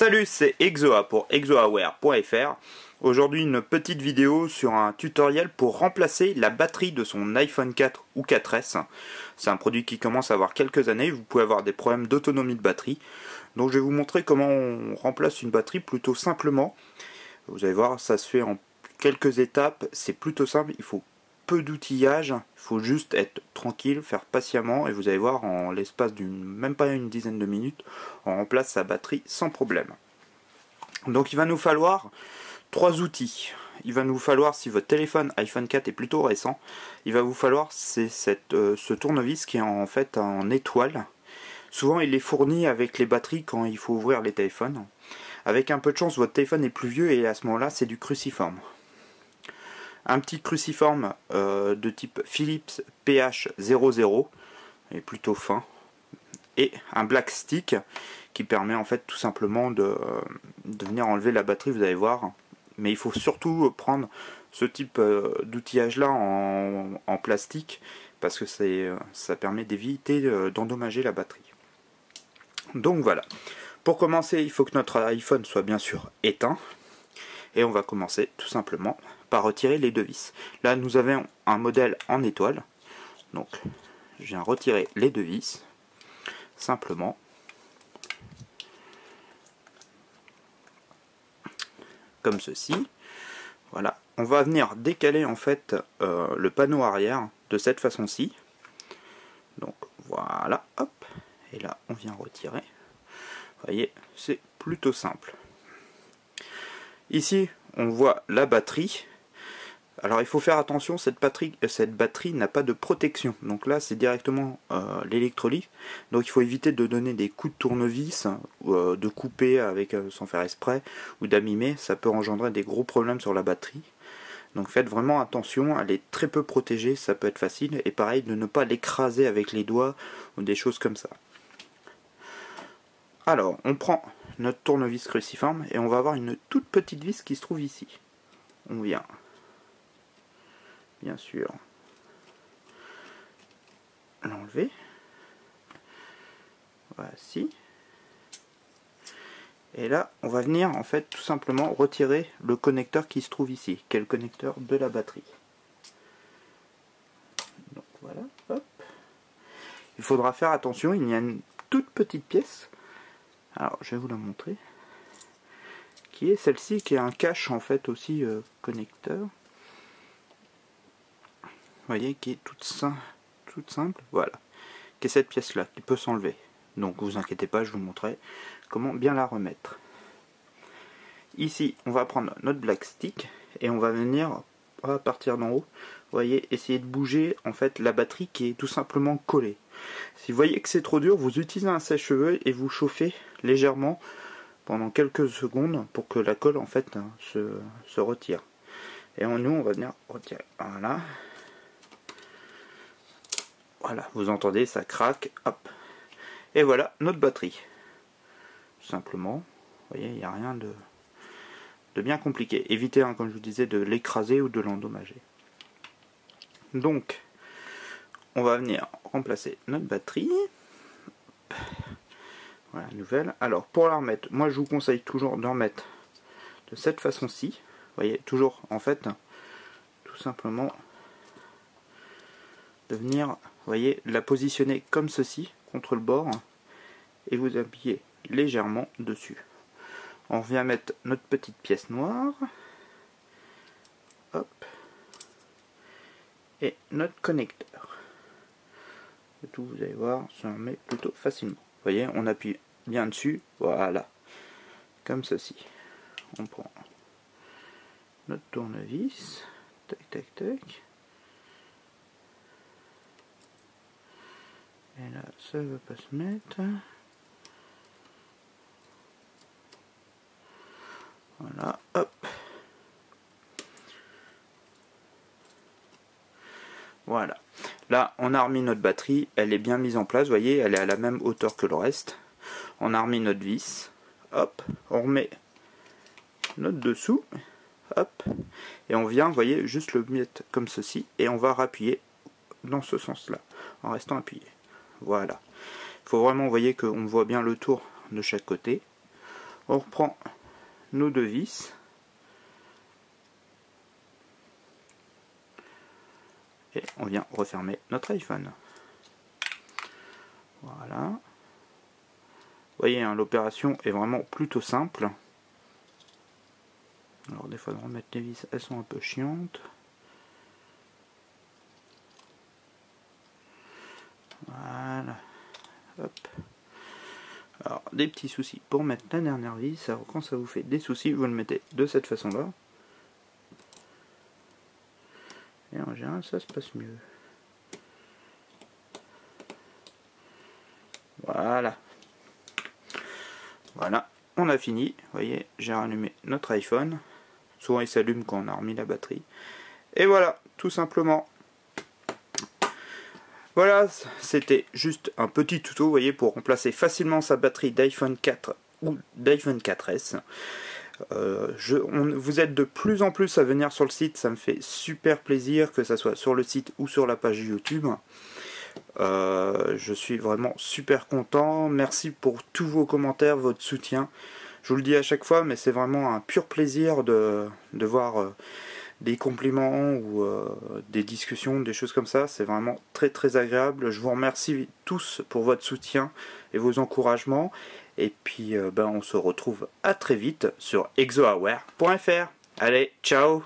Salut, c'est Exoa pour exoaware.fr. Aujourd'hui une petite vidéo sur un tutoriel pour remplacer la batterie de son iPhone 4 ou 4S. C'est un produit qui commence à avoir quelques années, vous pouvez avoir des problèmes d'autonomie de batterie. Donc je vais vous montrer comment on remplace une batterie plutôt simplement. Vous allez voir, ça se fait en quelques étapes, c'est plutôt simple, il faut peu d'outillage, il faut juste être tranquille, faire patiemment et vous allez voir en l'espace d'une même pas une dizaine de minutes, on remplace sa batterie sans problème. Donc il va nous falloir 3 outils. Il va nous falloir, si votre téléphone iPhone 4 est plutôt récent, il va vous falloir ce tournevis qui est en fait en étoile. Souvent il est fourni avec les batteries quand il faut ouvrir les téléphones. Avec un peu de chance, votre téléphone est plus vieux et à ce moment-là c'est du cruciforme. Un petit cruciforme de type Philips PH00, est plutôt fin, et un black stick qui permet en fait tout simplement de venir enlever la batterie, vous allez voir. Mais il faut surtout prendre ce type d'outillage là en plastique parce que ça permet d'éviter d'endommager la batterie. Donc voilà, pour commencer il faut que notre iPhone soit bien sûr éteint. Et on va commencer tout simplement par retirer les deux vis. Là nous avons un modèle en étoile. Donc je viens retirer les deux vis. Simplement. Comme ceci. Voilà. On va venir décaler en fait le panneau arrière de cette façon-ci. Donc voilà. Hop. Et là on vient retirer. Vous voyez, c'est plutôt simple. Ici, on voit la batterie. Alors il faut faire attention, cette batterie n'a pas de protection. Donc là, c'est directement l'électrolyte. Donc il faut éviter de donner des coups de tournevis, de couper avec, sans faire exprès, ou d'abîmer. Ça peut engendrer des gros problèmes sur la batterie. Donc faites vraiment attention, elle est très peu protégée, ça peut être facile. Et pareil, de ne pas l'écraser avec les doigts, ou des choses comme ça. Alors, on prend notre tournevis cruciforme et on va avoir une toute petite vis qui se trouve ici. On vient, bien sûr, l'enlever. Voici. Et là, on va venir en fait tout simplement retirer le connecteur qui se trouve ici, qui est le connecteur de la batterie. Donc voilà, hop. Il faudra faire attention, il y a une toute petite pièce. Alors, je vais vous la montrer. Qui est celle-ci, qui est un cache en fait aussi connecteur. Vous voyez, qui est toute simple. Voilà. Qui est cette pièce-là, qui peut s'enlever. Donc, vous inquiétez pas, je vous montrerai comment bien la remettre. Ici, on va prendre notre black stick et on va venir à partir d'en haut. Vous voyez, essayer de bouger en fait la batterie qui est tout simplement collée. Si vous voyez que c'est trop dur, vous utilisez un sèche-cheveux et vous chauffez légèrement pendant quelques secondes pour que la colle en fait se retire. Et nous on va venir retirer. Voilà. Voilà, vous entendez, ça craque. Hop. Et voilà notre batterie. Tout simplement. Vous voyez, il n'y a rien de bien compliqué. Évitez, hein, comme je vous disais, de l'écraser ou de l'endommager. Donc, on va venir remplacer notre batterie. Voilà, nouvelle. Alors, pour la remettre, moi je vous conseille toujours de remettre de cette façon-ci. Vous voyez, toujours, en fait, tout simplement, de venir, vous voyez, la positionner comme ceci, contre le bord, et vous appuyez légèrement dessus. On vient mettre notre petite pièce noire. Hop. Et notre connecteur. Et tout, vous allez voir, ça en met plutôt facilement. Vous voyez, on appuie bien dessus, voilà, comme ceci. On prend notre tournevis, tac tac tac. Et là, ça ne va pas se mettre. Voilà, hop. Voilà. Là, on a remis notre batterie, elle est bien mise en place, vous voyez, elle est à la même hauteur que le reste. On a remis notre vis, hop, on remet notre dessous, hop, et on vient, vous voyez, juste le mettre comme ceci, et on va rappuyer dans ce sens-là, en restant appuyé. Voilà. Il faut vraiment, vous voyez, qu'on voit bien le tour de chaque côté. On reprend nos deux vis. Et on vient refermer notre iPhone. Voilà. Vous voyez, hein, l'opération est vraiment plutôt simple. Alors des fois de remettre les vis, elles sont un peu chiantes. Voilà. Hop. Alors des petits soucis pour mettre la dernière vis. Alors quand ça vous fait des soucis, vous le mettez de cette façon là. Et en général ça se passe mieux. Voilà. Voilà, on a fini. Vous voyez, j'ai rallumé notre iPhone. Souvent il s'allume quand on a remis la batterie. Et voilà, tout simplement. Voilà, c'était juste un petit tuto, vous voyez, pour remplacer facilement sa batterie d'iPhone 4 ou d'iPhone 4S. Vous êtes de plus en plus à venir sur le site, ça me fait super plaisir, que ça soit sur le site ou sur la page YouTube. Je suis vraiment super content. Merci pour tous vos commentaires, votre soutien. Je vous le dis à chaque fois, mais c'est vraiment un pur plaisir de voir des compliments ou des discussions, des choses comme ça. C'est vraiment très très agréable. Je vous remercie tous pour votre soutien et vos encouragements. Et puis on se retrouve à très vite sur exoaware.fr. Allez, ciao!